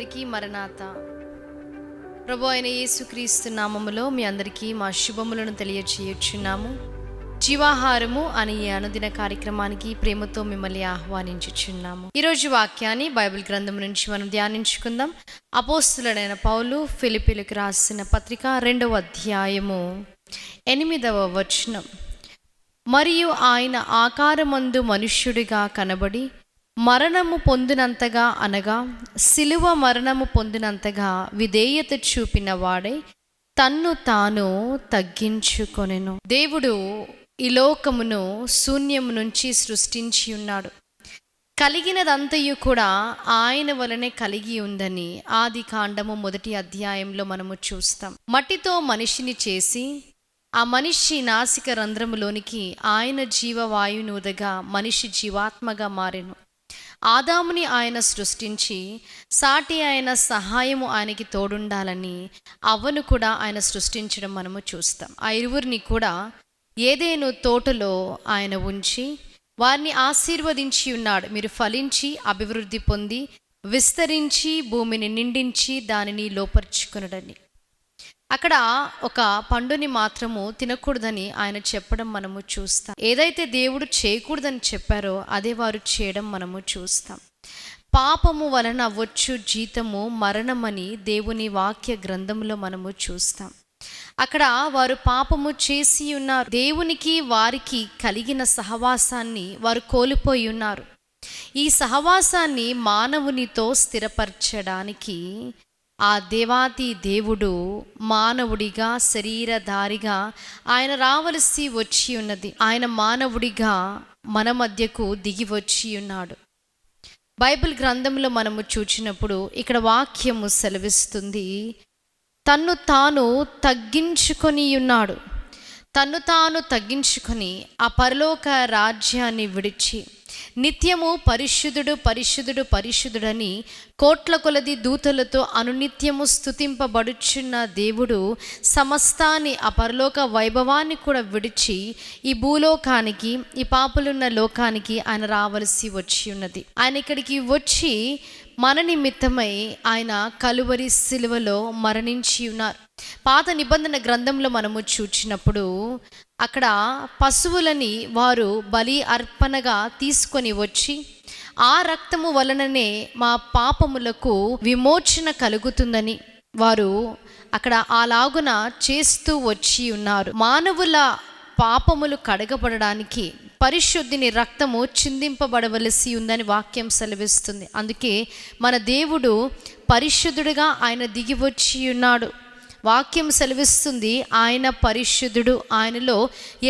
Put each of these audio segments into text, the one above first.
అందరికీ మరణాత. ప్రభు అయిన యేసుక్రీస్తు నామములో మీ అందరికీ మా శుభములను తెలియచేయుచున్నాము. జీవాహారము అనే ఈ అనుదిన కార్యక్రమానికి ప్రేమతో మిమ్మల్ని ఆహ్వానించుచున్నాము. ఈరోజు వాక్యాన్ని బైబిల్ గ్రంథం నుంచి మనం ధ్యానించుకుందాం. అపోస్తులుడైన పౌలు ఫిలిప్పీలకు రాసిన పత్రిక 2వ అధ్యాయము 8వ వచనం. మరియు ఆయన ఆకారమందు మనుష్యుడిగా కనబడి మరణము పొందినంతగా, అనగా సిలువ మరణము పొందినంతగా విధేయత చూపిన వాడై తన్ను తాను తగ్గించుకొనెను. దేవుడు ఈ లోకమును శూన్యము నుంచి సృష్టించి ఉన్నాడు. కలిగినదంతయు కూడా ఆయన వలనే కలిగి ఉందని ఆది కాండము 1వ అధ్యాయంలో మనము చూస్తాం. మట్టితో మనిషిని చేసి ఆ మనిషి నాసిక రంధ్రములోనికి ఆయన జీవవాయువును ఊదగా మనిషి జీవాత్మగా మారెను. ఆదాముని ఆయన సృష్టించి సాటి ఆయన సహాయము ఆయనకి తోడుండాలని అవ్వను కూడా ఆయన సృష్టించడం మనము చూస్తాం. ఆ ఇరువురిని కూడా ఏదెను తోటలో ఆయన ఉంచి వారిని ఆశీర్వదించి ఉన్నాడు. మీరు ఫలించి అభివృద్ధి పొంది విస్తరించి భూమిని నిండించి దానిని లోపరుచుకొనుడని. అక్కడ ఒక పండుని మాత్రము తినకూడదని ఆయన చెప్పడం మనము చూస్తాం. ఏదైతే దేవుడు చేయకూడదని చెప్పారో అదే వారు చేయడం మనము చూస్తాం. పాపము వలన వచ్చు జీతము మరణమని దేవుని వాక్య గ్రంథంలో మనము చూస్తాం. అక్కడ వారు పాపము చేసి ఉన్నారు. దేవునికి వారికి కలిగిన సహవాసాన్ని వారు కోల్పోయి ఉన్నారు. ఈ సహవాసాన్ని మానవునితో స్థిరపరచడానికి ఆ దేవాతి దేవుడు మానవుడిగా శరీరధారిగా ఆయన రావలసి వచ్చి ఉన్నది. ఆయన మానవుడిగా మన మధ్యకు దిగి వచ్చి ఉన్నాడు. బైబిల్ గ్రంథంలో మనము చూచినప్పుడు ఇక్కడ వాక్యము సెలవిస్తుంది, తన్ను తాను తగ్గించుకొని ఉన్నాడు. తన్ను తాను తగ్గించుకొని ఆ పరలోక రాజ్యాన్ని విడిచి నిత్యము పరిశుద్ధుడు పరిశుద్ధుడు పరిశుద్ధుడని కోట్ల కొలది దూతలతో అనునిత్యము స్తుతింపబడుచున్న దేవుడు సమస్తాన్ని ఆ పరలోక వైభవాన్ని కూడా విడిచి ఈ భూలోకానికి, ఈ పాపులున్న లోకానికి ఆయన రావలసి వచ్చి ఉన్నది. ఆయన ఇక్కడికి వచ్చి మన నిమిత్తమై ఆయన కలువరి సిలువలో మరణించి ఉన్నారు. పాత నిబంధన గ్రంథంలో మనము చూచినప్పుడు అక్కడ పశువులని వారు బలి అర్పణగా తీసుకొని వచ్చి ఆ రక్తము వలననే మా పాపములకు విమోచన కలుగుతుందని వారు అక్కడ అలాగున చేస్తూ వచ్చి ఉన్నారు. మానవుల పాపములు కడగబడడానికి పరిశుద్ధిని రక్తము చిందింపబడవలసి ఉందని వాక్యం సెలవిస్తుంది. అందుకే మన దేవుడు పరిశుద్ధుడిగా ఆయన దిగి వచ్చి ఉన్నాడు. వాక్యం సెలవిస్తుంది ఆయన పరిశుద్ధుడు, ఆయనలో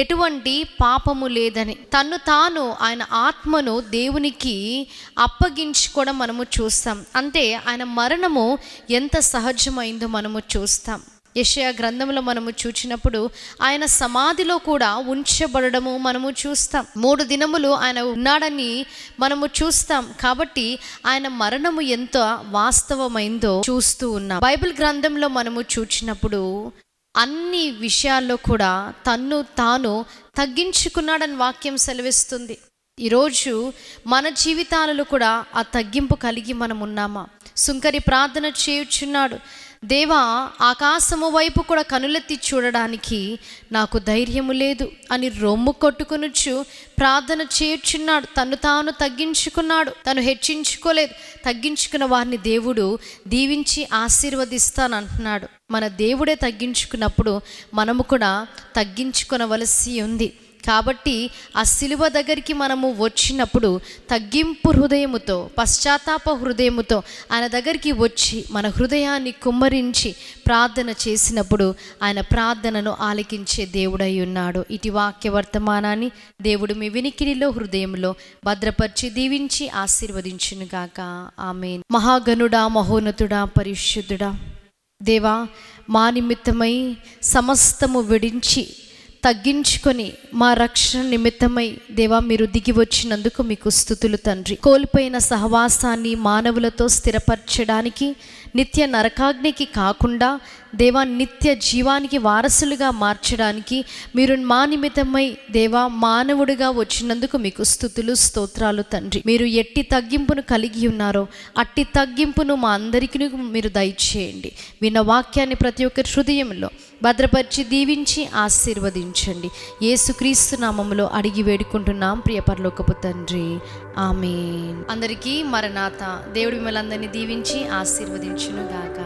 ఎటువంటి పాపము లేదని. తన్ను తాను ఆయన ఆత్మను దేవునికి అప్పగించుకోవడం మనము చూస్తాం. అంటే ఆయన మరణము ఎంత సహజమైందో మనము చూస్తాం. యెషయా గ్రంథంలో మనము చూచినప్పుడు ఆయన సమాధిలో కూడా ఉంచబడము మనము చూస్తాం. 3 దినములు ఆయన ఉన్నాడని మనము చూస్తాం. కాబట్టి ఆయన మరణము ఎంత వాస్తవమైందో చూస్తూ ఉన్నాం. బైబిల్ గ్రంథంలో మనము చూచినప్పుడు అన్ని విషయాల్లో కూడా తన్ను తాను తగ్గించుకున్నాడని వాక్యం సెలవిస్తుంది. ఈరోజు మన జీవితాలలో కూడా ఆ తగ్గింపు కలిగి మనం ఉన్నామా? సుంకరి ప్రార్థన చేయుచున్నాడు, దేవా ఆకాశము వైపు కూడా కనులెత్తి చూడడానికి నాకు ధైర్యము లేదు అని రొమ్ము కొట్టుకొనుచు ప్రార్థన చేయుచున్నాడు. తను తాను తగ్గించుకున్నాడు, తను హెచ్చించుకోలేదు. తగ్గించుకున్న వారిని దేవుడు దీవించి ఆశీర్వదిస్తానంటున్నాడు. మన దేవుడే తగ్గించుకున్నప్పుడు మనము కూడా తగ్గించుకొనవలసి ఉంది. కాబట్టి ఆ సిలువ దగ్గరికి మనము వచ్చినప్పుడు తగ్గింపు హృదయముతో, పశ్చాత్తాప హృదయముతో ఆయన దగ్గరికి వచ్చి మన హృదయాన్ని కుమ్మరించి ప్రార్థన చేసినప్పుడు ఆయన ప్రార్థనను ఆలకించే దేవుడై ఉన్నాడు. ఇటు వాక్య వర్తమానాన్ని దేవుడు మీ వినికిడిలో హృదయంలో భద్రపరిచి దీవించి ఆశీర్వదించునుగాక. ఆమేన్. మహాగణుడా, మహోన్నతుడా, పరిశుద్ధుడా దేవా, మా నిమిత్తమై సమస్తము విడించి తగ్గించుకొని మా రక్షణ నిమిత్తమై దేవా మీరు దిగి వచ్చినందుకు మీకు స్తుతులు తండ్రి. కోల్పోయిన సహవాసాన్ని మానవులతో స్థిరపరచడానికి నిత్య నరకాగ్నికి కాకుండా దేవా నిత్య జీవానికి వారసులుగా మార్చడానికి మీరు మా నిమిత్తమై దేవా మానవుడిగా వచ్చినందుకు మీకు స్తుతులు స్తోత్రాలు తండ్రి. మీరు ఎట్టి తగ్గింపును కలిగి ఉన్నారో అట్టి తగ్గింపును మా అందరికీ మీరు దయచేయండి. విన్న వాక్యాన్ని ప్రతి ఒక్కరి హృదయంలో భద్రపరిచి దీవించి ఆశీర్వదించండి. యేసుక్రీస్తు నామములో అడిగి వేడుకుంటున్నాం ప్రియ పరలోకపు తండ్రి, ఆమేన్. అందరికీ మరణాత. దేవుడు మిమ్మల్ని అందరినీ దీవించి ఆశీర్వదించును గాక.